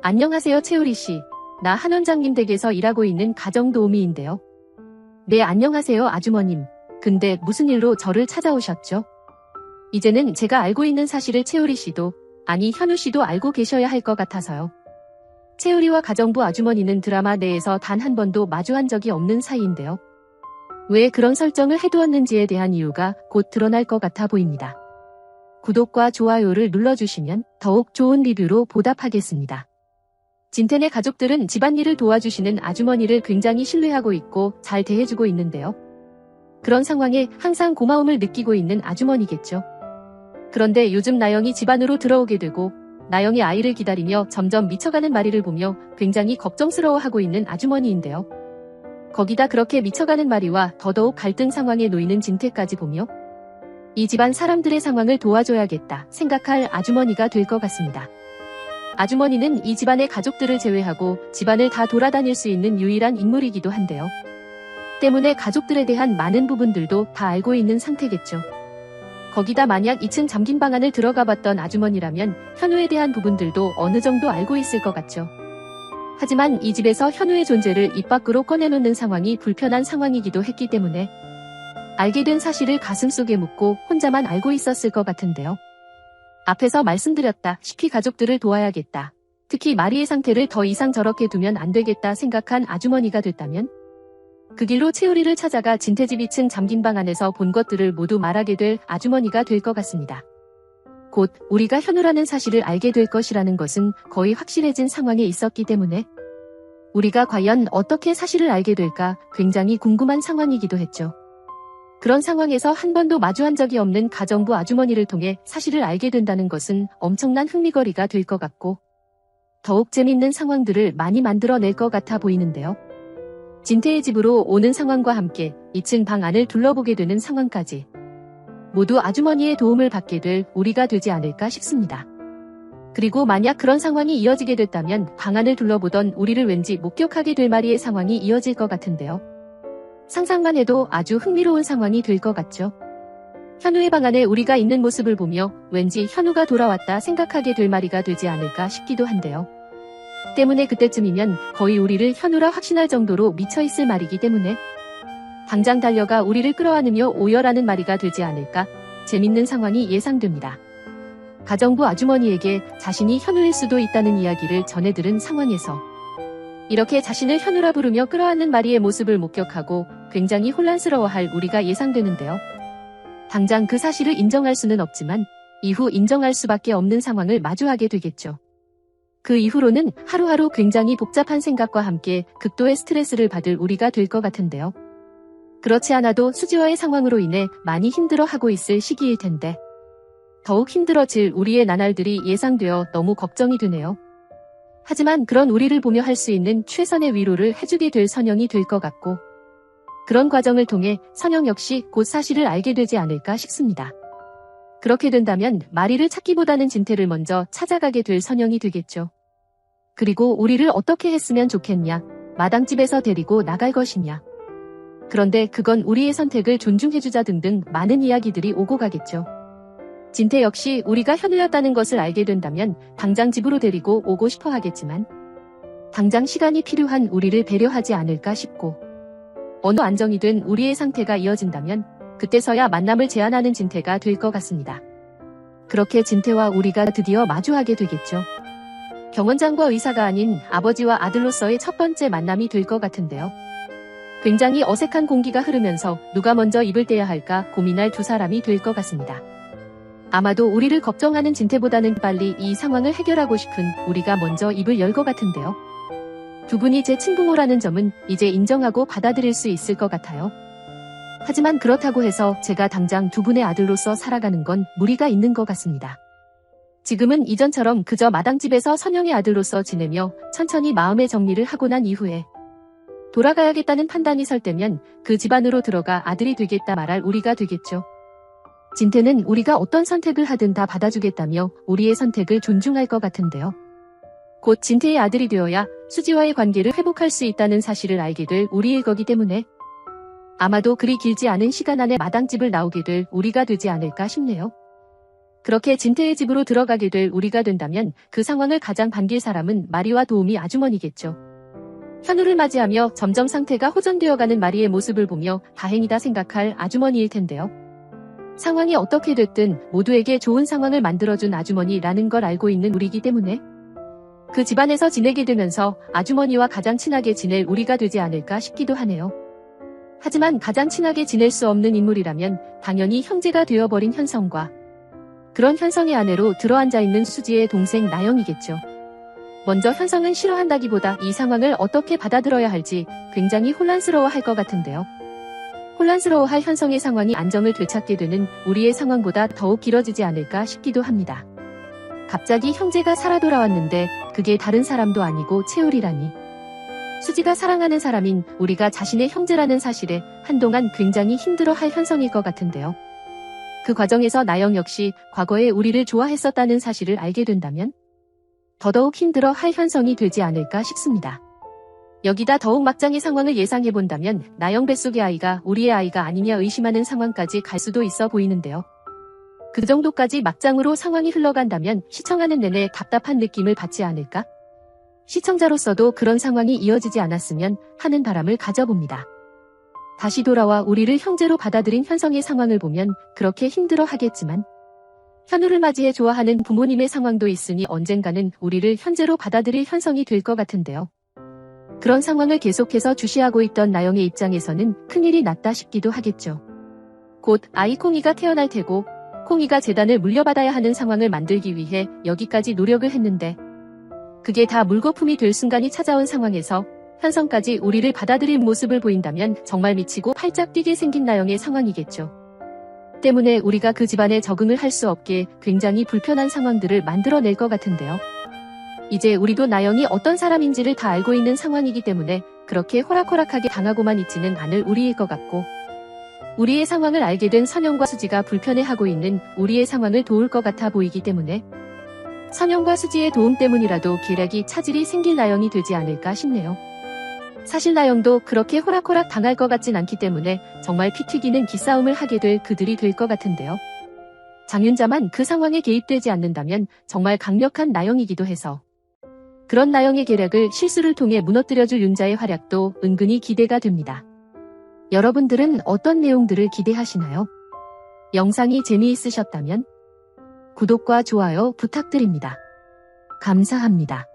안녕하세요, 채우리 씨. 나 한 원장님 댁에서 일하고 있는 가정도우미인데요. 네, 안녕하세요, 아주머님. 근데 무슨 일로 저를 찾아오셨죠? 이제는 제가 알고 있는 사실을 채우리 씨도, 아니 현우 씨도 알고 계셔야 할 것 같아서요. 채우리와 가정부 아주머니는 드라마 내에서 단 한 번도 마주한 적이 없는 사이인데요. 왜 그런 설정을 해두었는지에 대한 이유가 곧 드러날 것 같아 보입니다. 구독과 좋아요를 눌러주시면 더욱 좋은 리뷰로 보답하겠습니다. 진태네 가족들은 집안일을 도와주시는 아주머니를 굉장히 신뢰하고 있고 잘 대해주고 있는데요. 그런 상황에 항상 고마움을 느끼고 있는 아주머니겠죠. 그런데 요즘 나영이 집안으로 들어오게 되고 나영이 아이를 기다리며 점점 미쳐가는 마리를 보며 굉장히 걱정스러워하고 있는 아주머니인데요. 거기다 그렇게 미쳐가는 마리와 더더욱 갈등 상황에 놓이는 진태까지 보며 이 집안 사람들의 상황을 도와줘야겠다 생각할 아주머니가 될 것 같습니다. 아주머니는 이 집안의 가족들을 제외하고 집안을 다 돌아다닐 수 있는 유일한 인물이기도 한데요. 때문에 가족들에 대한 많은 부분들도 다 알고 있는 상태겠죠. 거기다 만약 2층 잠긴 방 안을 들어가 봤던 아주머니라면 현우에 대한 부분들도 어느 정도 알고 있을 것 같죠. 하지만 이 집에서 현우의 존재를 입 밖으로 꺼내놓는 상황이 불편한 상황이기도 했기 때문에 알게 된 사실을 가슴속에 묻고 혼자만 알고 있었을 것 같은데요. 앞에서 말씀드렸다시피 가족들을 도와야겠다. 특히 마리의 상태를 더 이상 저렇게 두면 안 되겠다 생각한 아주머니가 됐다면 그 길로 채우리를 찾아가 진태집 2층 잠긴 방 안에서 본 것들을 모두 말하게 될 아주머니가 될 것 같습니다. 곧 우리가 현우라는 사실을 알게 될 것이라는 것은 거의 확실해진 상황에 있었기 때문에 우리가 과연 어떻게 사실을 알게 될까 굉장히 궁금한 상황이기도 했죠. 그런 상황에서 한 번도 마주한 적이 없는 가정부 아주머니를 통해 사실을 알게 된다는 것은 엄청난 흥미거리가 될 것 같고 더욱 재밌는 상황들을 많이 만들어낼 것 같아 보이는데요. 진태의 집으로 오는 상황과 함께 2층 방 안을 둘러보게 되는 상황까지 모두 아주머니의 도움을 받게 될 우리가 되지 않을까 싶습니다. 그리고 만약 그런 상황이 이어지게 됐다면 방 안을 둘러보던 우리를 왠지 목격하게 될 마리의 상황이 이어질 것 같은데요. 상상만 해도 아주 흥미로운 상황이 될 것 같죠. 현우의 방 안에 우리가 있는 모습을 보며 왠지 현우가 돌아왔다 생각하게 될 마리가 되지 않을까 싶기도 한데요. 때문에 그때쯤이면 거의 우리를 현우라 확신할 정도로 미쳐있을 말이기 때문에 당장 달려가 우리를 끌어안으며 오열하는 마리가 되지 않을까 재밌는 상황이 예상됩니다. 가정부 아주머니에게 자신이 현우일 수도 있다는 이야기를 전해 들은 상황에서 이렇게 자신을 현우라 부르며 끌어안는 마리의 모습을 목격하고 굉장히 혼란스러워할 우리가 예상되는데요. 당장 그 사실을 인정할 수는 없지만 이후 인정할 수밖에 없는 상황을 마주하게 되겠죠. 그 이후로는 하루하루 굉장히 복잡한 생각과 함께 극도의 스트레스를 받을 우리가 될 것 같은데요. 그렇지 않아도 수지와의 상황으로 인해 많이 힘들어하고 있을 시기일 텐데 더욱 힘들어질 우리의 나날들이 예상되어 너무 걱정이 되네요. 하지만 그런 우리를 보며 할 수 있는 최선의 위로를 해주게 될 선영이 될 것 같고 그런 과정을 통해 선영 역시 곧 사실을 알게 되지 않을까 싶습니다. 그렇게 된다면 마리를 찾기보다는 진태를 먼저 찾아가게 될 선영이 되겠죠. 그리고 우리를 어떻게 했으면 좋겠냐, 마당집에서 데리고 나갈 것이냐. 그런데 그건 우리의 선택을 존중해주자 등등 많은 이야기들이 오고 가겠죠. 진태 역시 우리가 현우였다는 것을 알게 된다면 당장 집으로 데리고 오고 싶어 하겠지만 당장 시간이 필요한 우리를 배려하지 않을까 싶고 어느 안정이 된 우리의 상태가 이어진다면 그때서야 만남을 제안하는 진태가 될 것 같습니다. 그렇게 진태와 우리가 드디어 마주하게 되겠죠. 경원장과 의사가 아닌 아버지와 아들로서의 첫 번째 만남이 될 것 같은데요. 굉장히 어색한 공기가 흐르면서 누가 먼저 입을 떼야 할까 고민할 두 사람이 될 것 같습니다. 아마도 우리를 걱정하는 진태보다는 빨리 이 상황을 해결하고 싶은 우리가 먼저 입을 열 것 같은데요. 두 분이 제 친부모라는 점은 이제 인정하고 받아들일 수 있을 것 같아요. 하지만 그렇다고 해서 제가 당장 두 분의 아들로서 살아가는 건 무리가 있는 것 같습니다. 지금은 이전처럼 그저 마당집에서 선영의 아들로서 지내며 천천히 마음의 정리를 하고 난 이후에 돌아가야겠다는 판단이 설 때면 그 집안으로 들어가 아들이 되겠다 말할 우리가 되겠죠. 진태는 우리가 어떤 선택을 하든 다 받아주겠다며 우리의 선택을 존중할 것 같은데요. 곧 진태의 아들이 되어야 수지와의 관계를 회복할 수 있다는 사실을 알게 될 우리일 거기 때문에 아마도 그리 길지 않은 시간 안에 마당집을 나오게 될 우리가 되지 않을까 싶네요. 그렇게 진태의 집으로 들어가게 될 우리가 된다면 그 상황을 가장 반길 사람은 마리와 도우미 아주머니겠죠. 현우를 맞이하며 점점 상태가 호전되어가는 마리의 모습을 보며 다행이다 생각할 아주머니일 텐데요. 상황이 어떻게 됐든 모두에게 좋은 상황을 만들어준 아주머니라는 걸 알고 있는 우리이기 때문에 그 집안에서 지내게 되면서 아주머니와 가장 친하게 지낼 우리가 되지 않을까 싶기도 하네요. 하지만 가장 친하게 지낼 수 없는 인물이라면 당연히 형제가 되어버린 현성과 그런 현성의 아내로 들어앉아 있는 수지의 동생 나영이겠죠. 먼저 현성은 싫어한다기보다 이 상황을 어떻게 받아들여야 할지 굉장히 혼란스러워할 것 같은데요. 혼란스러워할 현성의 상황이 안정을 되찾게 되는 우리의 상황보다 더욱 길어지지 않을까 싶기도 합니다. 갑자기 형제가 살아 돌아왔는데 그게 다른 사람도 아니고 채울이라니. 수지가 사랑하는 사람인 우리가 자신의 형제라는 사실에 한동안 굉장히 힘들어할 현성일 것 같은데요. 그 과정에서 나영 역시 과거에 우리를 좋아했었다는 사실을 알게 된다면 더더욱 힘들어할 현성이 되지 않을까 싶습니다. 여기다 더욱 막장의 상황을 예상해본다면 나영 뱃속의 아이가 우리의 아이가 아니냐 의심하는 상황까지 갈 수도 있어 보이는데요. 그 정도까지 막장으로 상황이 흘러간다면 시청하는 내내 답답한 느낌을 받지 않을까? 시청자로서도 그런 상황이 이어지지 않았으면 하는 바람을 가져봅니다. 다시 돌아와 우리를 형제로 받아들인 현성의 상황을 보면 그렇게 힘들어 하겠지만 현우를 맞이해 좋아하는 부모님의 상황도 있으니 언젠가는 우리를 현재로 받아들일 현성이 될 것 같은데요. 그런 상황을 계속해서 주시하고 있던 나영의 입장에서는 큰일이 났다 싶기도 하겠죠. 곧 아이 콩이가 태어날 테고 콩이가 재단을 물려받아야 하는 상황을 만들기 위해 여기까지 노력을 했는데 그게 다 물거품이 될 순간이 찾아온 상황에서 현성까지 우리를 받아들일 모습을 보인다면 정말 미치고 팔짝 뛰게 생긴 나영의 상황이겠죠. 때문에 우리가 그 집안에 적응을 할 수 없게 굉장히 불편한 상황들을 만들어낼 것 같은데요. 이제 우리도 나영이 어떤 사람인지를 다 알고 있는 상황이기 때문에 그렇게 호락호락하게 당하고만 있지는 않을 우리일 것 같고 우리의 상황을 알게 된 선영과 수지가 불편해하고 있는 우리의 상황을 도울 것 같아 보이기 때문에 선영과 수지의 도움 때문이라도 계략이 차질이 생길 나영이 되지 않을까 싶네요. 사실 나영도 그렇게 호락호락 당할 것 같진 않기 때문에 정말 피 튀기는 기싸움을 하게 될 그들이 될 것 같은데요. 장윤자만 그 상황에 개입되지 않는다면 정말 강력한 나영이기도 해서 그런 나영의 계략을 실수를 통해 무너뜨려줄 윤자의 활약도 은근히 기대가 됩니다. 여러분들은 어떤 내용들을 기대하시나요? 영상이 재미있으셨다면 구독과 좋아요 부탁드립니다. 감사합니다.